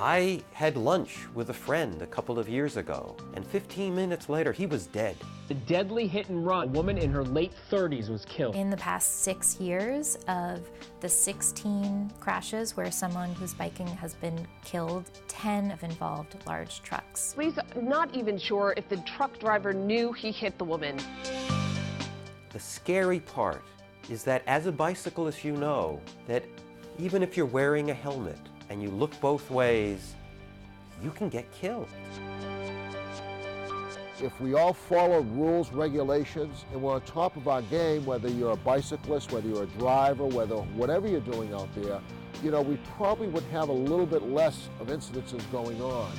I had lunch with a friend a couple of years ago, and 15 minutes later, he was dead. A deadly hit and run. A woman in her late 30s was killed. In the past 6 years, of the 16 crashes where someone who's biking has been killed, 10 have involved large trucks. Police are not even sure if the truck driver knew he hit the woman. The scary part is that as a bicyclist, you know that even if you're wearing a helmet and you look both ways, you can get killed. If we all follow rules, regulations, and we're on top of our game, whether you're a bicyclist, whether you're a driver, whatever you're doing out there, you know, we probably would have a little bit less of incidences going on.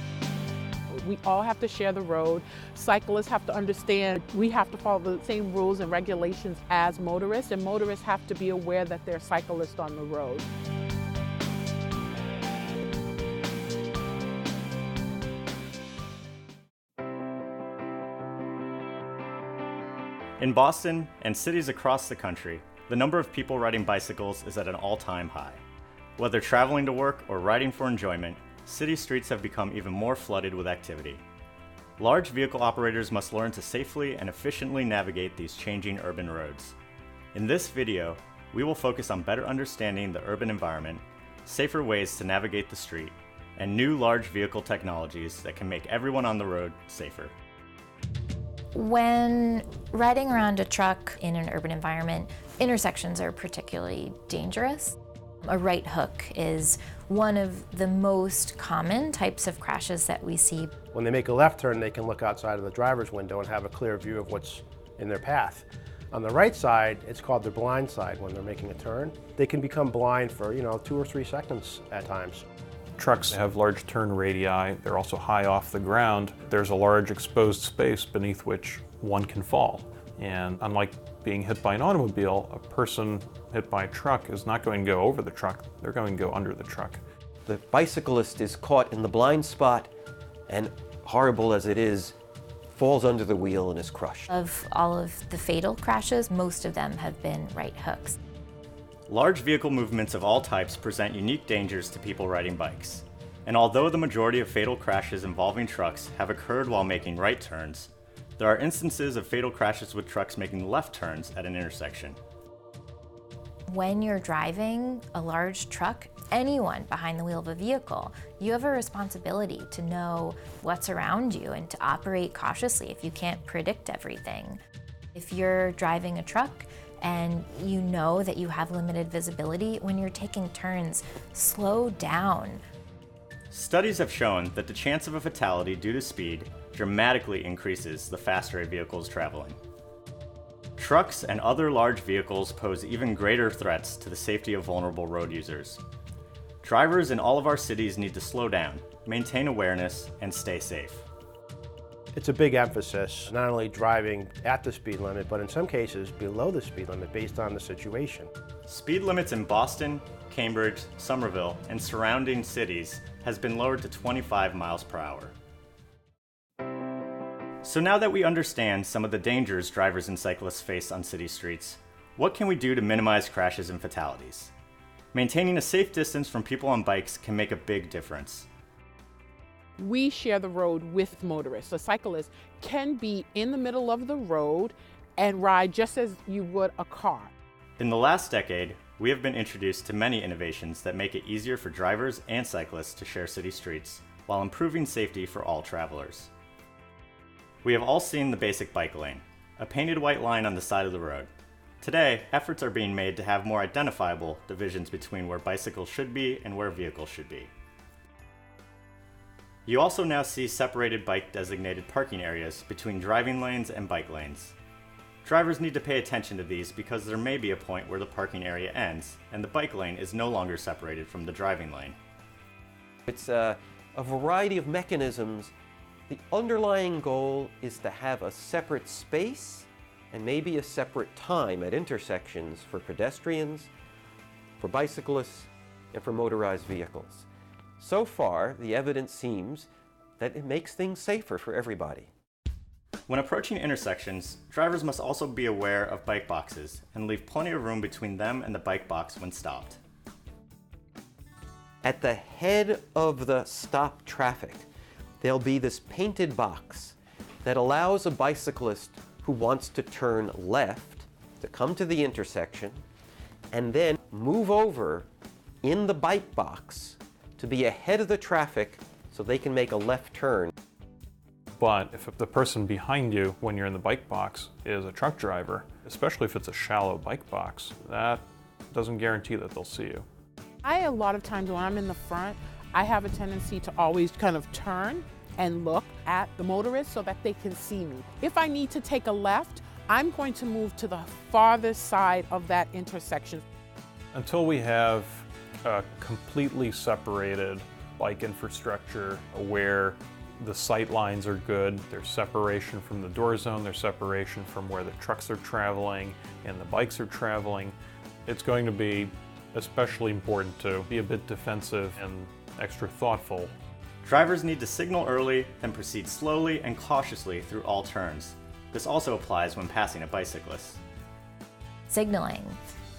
We all have to share the road. Cyclists have to understand we have to follow the same rules and regulations as motorists, and motorists have to be aware that they're cyclists on the road. In Boston and cities across the country, the number of people riding bicycles is at an all-time high. Whether traveling to work or riding for enjoyment, city streets have become even more flooded with activity. Large vehicle operators must learn to safely and efficiently navigate these changing urban roads. In this video, we will focus on better understanding the urban environment, safer ways to navigate the street, and new large vehicle technologies that can make everyone on the road safer. When riding around a truck in an urban environment, intersections are particularly dangerous. A right hook is one of the most common types of crashes that we see. When they make a left turn, they can look outside of the driver's window and have a clear view of what's in their path. On the right side, it's called the blind side when they're making a turn. They can become blind for, 2 or 3 seconds at times. Trucks have large turn radii. They're also high off the ground. There's a large exposed space beneath which one can fall. And unlike being hit by an automobile, a person hit by a truck is not going to go over the truck. They're going to go under the truck. The bicyclist is caught in the blind spot and, horrible as it is, falls under the wheel and is crushed. Of all of the fatal crashes, most of them have been right hooks. Large vehicle movements of all types present unique dangers to people riding bikes. And although the majority of fatal crashes involving trucks have occurred while making right turns, there are instances of fatal crashes with trucks making left turns at an intersection. When you're driving a large truck, anyone behind the wheel of a vehicle, you have a responsibility to know what's around you and to operate cautiously if you can't predict everything. If you're driving a truck and you know that you have limited visibility, when you're taking turns, slow down. Studies have shown that the chance of a fatality due to speed dramatically increases the faster a vehicle is traveling. Trucks and other large vehicles pose even greater threats to the safety of vulnerable road users. Drivers in all of our cities need to slow down, maintain awareness, and stay safe. It's a big emphasis, not only driving at the speed limit, but in some cases below the speed limit based on the situation. Speed limits in Boston, Cambridge, Somerville, and surrounding cities has been lowered to 25 miles per hour. So now that we understand some of the dangers drivers and cyclists face on city streets, what can we do to minimize crashes and fatalities? Maintaining a safe distance from people on bikes can make a big difference. We share the road with motorists. A cyclist can be in the middle of the road and ride just as you would a car. In the last decade, we have been introduced to many innovations that make it easier for drivers and cyclists to share city streets while improving safety for all travelers. We have all seen the basic bike lane, a painted white line on the side of the road. Today, efforts are being made to have more identifiable divisions between where bicycles should be and where vehicles should be. You also now see separated bike-designated parking areas between driving lanes and bike lanes. Drivers need to pay attention to these because there may be a point where the parking area ends and the bike lane is no longer separated from the driving lane. It's a variety of mechanisms. The underlying goal is to have a separate space and maybe a separate time at intersections for pedestrians, for bicyclists, and for motorized vehicles. So far, the evidence seems that it makes things safer for everybody. When approaching intersections, drivers must also be aware of bike boxes and leave plenty of room between them and the bike box when stopped. At the head of the stop traffic, there'll be this painted box that allows a bicyclist who wants to turn left to come to the intersection and then move over in the bike box to be ahead of the traffic so they can make a left turn. But if the person behind you when you're in the bike box is a truck driver, especially if it's a shallow bike box, that doesn't guarantee that they'll see you. A lot of times when I'm in the front, I have a tendency to always kind of turn and look at the motorist so that they can see me. If I need to take a left, I'm going to move to the farthest side of that intersection. Until we have a completely separated bike infrastructure where the sight lines are good, there's separation from the door zone, there's separation from where the trucks are traveling and the bikes are traveling, it's going to be especially important to be a bit defensive and extra thoughtful. Drivers need to signal early, then proceed slowly and cautiously through all turns. This also applies when passing a bicyclist. Signaling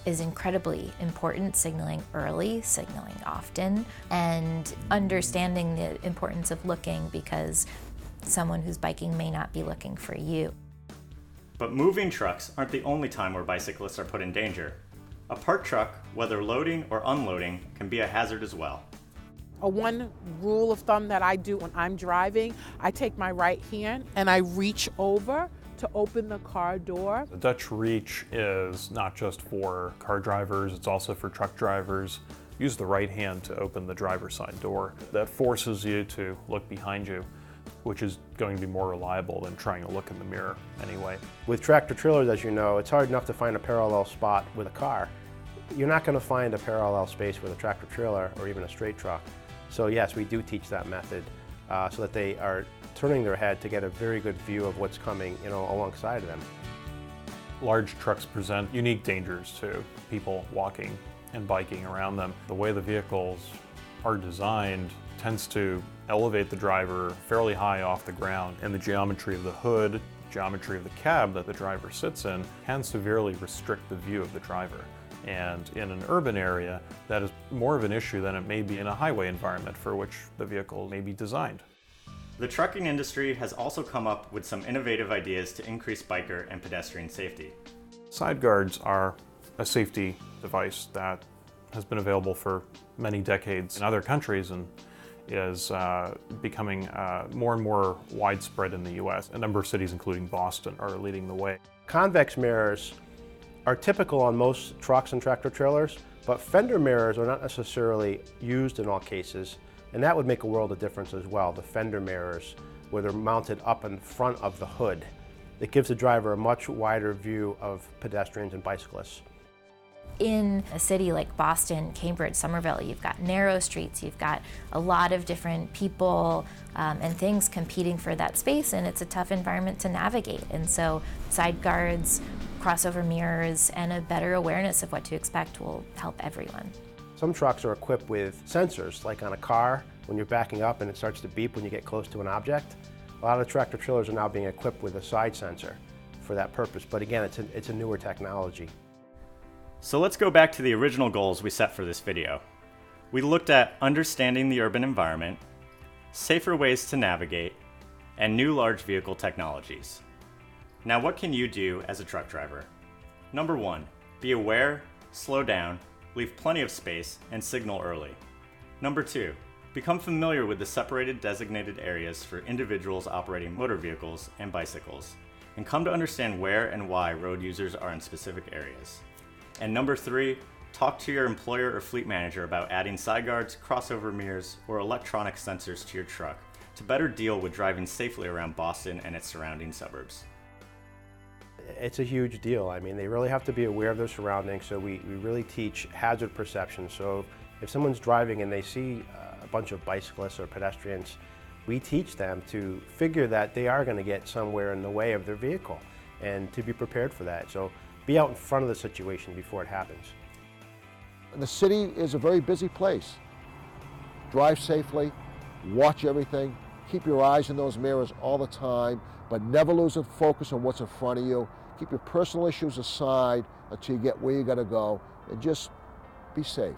is incredibly important, signaling early, signaling often, and understanding the importance of looking because someone who's biking may not be looking for you. But moving trucks aren't the only time where bicyclists are put in danger. A parked truck, whether loading or unloading, can be a hazard as well. One rule of thumb that I do when I'm driving, I take my right hand and I reach over to open the car door. The Dutch reach is not just for car drivers, it's also for truck drivers. Use the right hand to open the driver's side door. That forces you to look behind you, which is going to be more reliable than trying to look in the mirror anyway. With tractor trailers, as you know, it's hard enough to find a parallel spot with a car. You're not going to find a parallel space with a tractor trailer or even a straight truck. So yes, we do teach that method so that they are turning their head to get a very good view of what's coming, alongside of them. Large trucks present unique dangers to people walking and biking around them. The way the vehicles are designed tends to elevate the driver fairly high off the ground, and the geometry of the hood, geometry of the cab that the driver sits in can severely restrict the view of the driver. And in an urban area, that is more of an issue than it may be in a highway environment for which the vehicle may be designed. The trucking industry has also come up with some innovative ideas to increase biker and pedestrian safety. Side guards are a safety device that has been available for many decades in other countries and is becoming more and more widespread in the US. A number of cities, including Boston, are leading the way. Convex mirrors are typical on most trucks and tractor trailers, but fender mirrors are not necessarily used in all cases, and that would make a world of difference as well. The fender mirrors, where they're mounted up in front of the hood. It gives the driver a much wider view of pedestrians and bicyclists. In a city like Boston, Cambridge, Somerville, you've got narrow streets, you've got a lot of different people and things competing for that space, and it's a tough environment to navigate. And so side guards, crossover mirrors, and a better awareness of what to expect will help everyone. Some trucks are equipped with sensors, like on a car, when you're backing up and it starts to beep when you get close to an object. A lot of the tractor trailers are now being equipped with a side sensor for that purpose, but again, it's a newer technology. So let's go back to the original goals we set for this video. We looked at understanding the urban environment, safer ways to navigate, and new large vehicle technologies. Now, what can you do as a truck driver? Number 1, be aware, slow down, leave plenty of space, and signal early. Number 2, become familiar with the separated designated areas for individuals operating motor vehicles and bicycles, and come to understand where and why road users are in specific areas. And number 3, talk to your employer or fleet manager about adding side guards, crossover mirrors, or electronic sensors to your truck to better deal with driving safely around Boston and its surrounding suburbs. It's a huge deal. I mean, they really have to be aware of their surroundings, so we really teach hazard perception. So if someone's driving and they see a bunch of bicyclists or pedestrians, we teach them to figure that they are going to get somewhere in the way of their vehicle and to be prepared for that. So be out in front of the situation before it happens. The city is a very busy place. Drive safely, watch everything, keep your eyes in those mirrors all the time, but never lose the focus on what's in front of you. Keep your personal issues aside until you get where you gotta go, and just be safe.